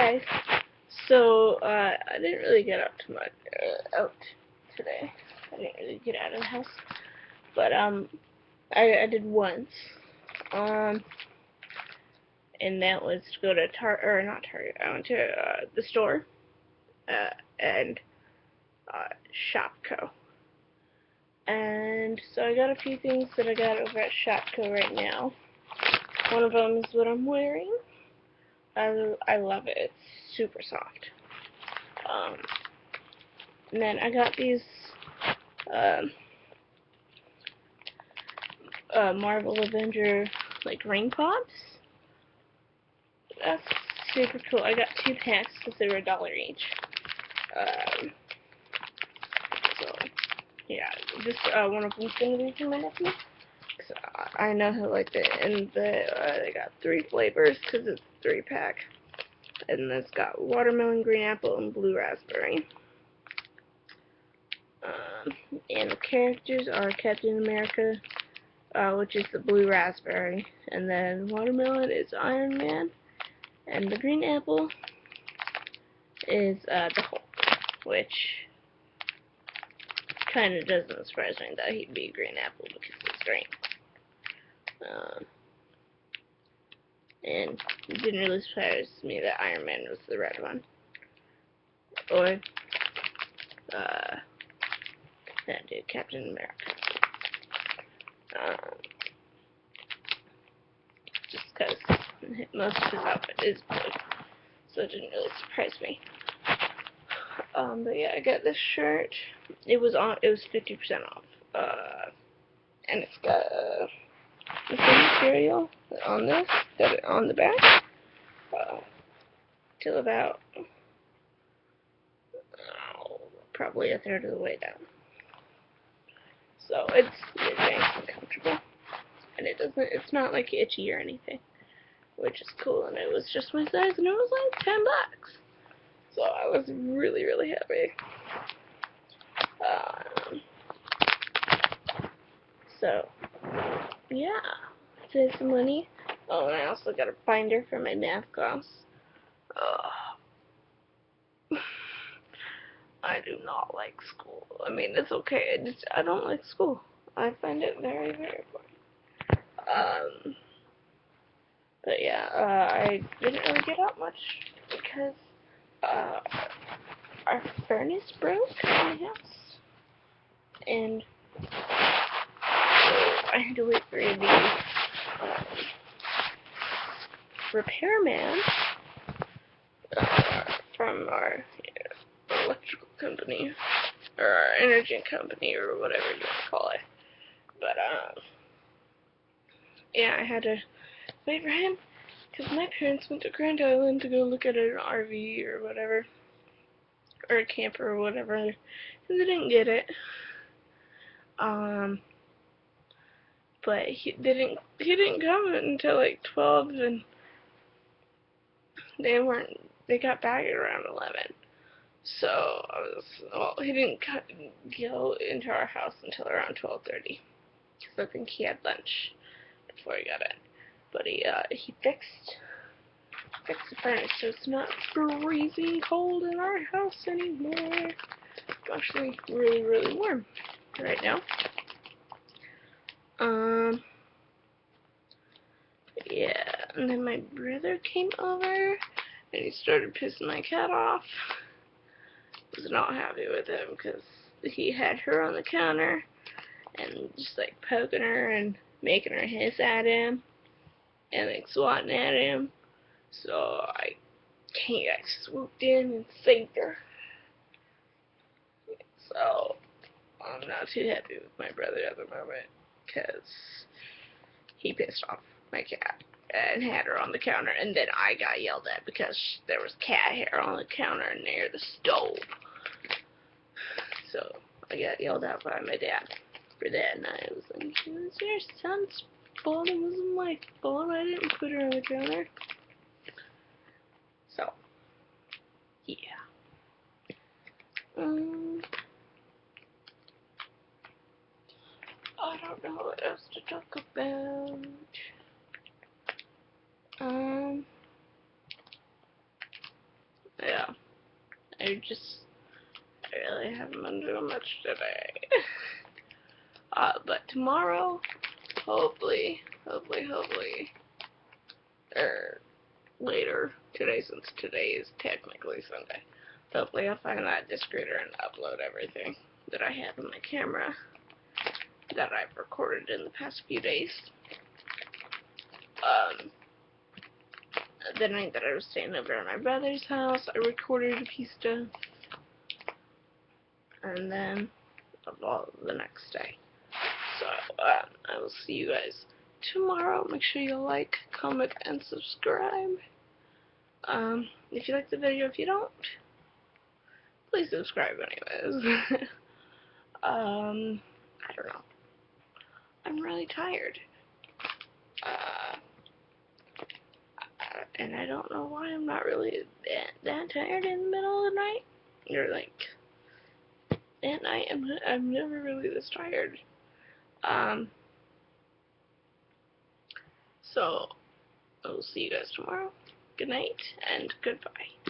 guys. So, I didn't really get out today. I didn't really get out of the house. But, I did once. And that was to go to not Target. I went to, the store, and, Shopko. And so I got a few things that I got over at Shopko right now. One of them is what I'm wearing. I love it. It's super soft. And then I got these Marvel Avenger like ring pops. That's super cool. I got 2 packs because they were $1 each. So yeah, this one of them's gonna be for my nephew. So I know he'll like it. And they got 3 flavors because it's a 3-pack. And it's got watermelon, green apple, and blue raspberry. And the characters are Captain America, which is the blue raspberry, and then watermelon is Iron Man, and the green apple is the Hulk, which kind of doesn't surprise me that he'd be green apple because he's green. And it didn't really surprise me that Iron Man was the red one, or that dude, Captain America. Just because most of his outfit is blue, so it didn't really surprise me. But yeah, I got this shirt. It was 50% off. And it's got the same material on this, got it on the back, till about probably a third of the way down. So it's nice and comfortable, and it's not like itchy or anything, which is cool. And it was just my size, and it was like $10. So I was really, really happy. So yeah, save some money. Oh, and I also got a binder for my math class. I do not like school. I mean, it's okay. I don't like school. I find it very, very boring. But yeah, I didn't really get out much because our furnace broke in the house, and so I had to wait for the repairman from our electrical company, or our energy company, or whatever you want to call it. But yeah, I had to wait for him because my parents went to Grand Island to go look at an RV or whatever, or a camper or whatever, and they didn't get it. But he didn't come until like 12, and they got back at around 11. So he didn't go into our house until around 12:30. So I think he had lunch before he got in. But he fixed the furnace, so it's not freezing cold in our house anymore. It's actually really, really warm right now. Yeah, and then my brother came over, and he started pissing my cat off. I was not happy with him, because he had her on the counter, and just like poking her and making her hiss at him, and like swatting at him. So I swooped in and saved her. So I'm not too happy with my brother at the moment, because he pissed off my cat and had her on the counter, and then I got yelled at because there was cat hair on the counter near the stove. So I got yelled at by my dad for that, and I was like, it was your son's fault, it wasn't my fault, I didn't put her on the counter. So yeah. I don't know what else to talk about. I really haven't been doing much today. But tomorrow, hopefully, or later today, since today is technically Sunday, hopefully I'll find that disk reader and upload everything that I have in my camera that I've recorded in the past few days. The night that I was staying over at my brother's house, I recorded a few stuff, and then the next day. So, I will see you guys tomorrow. Make sure you like, comment, and subscribe. If you like the video, if you don't, please subscribe anyways. I don't know. I'm really tired. And I don't know why I'm not really that tired in the middle of the night. Or like, at night, I'm never really this tired. So, I will see you guys tomorrow. Good night, and goodbye.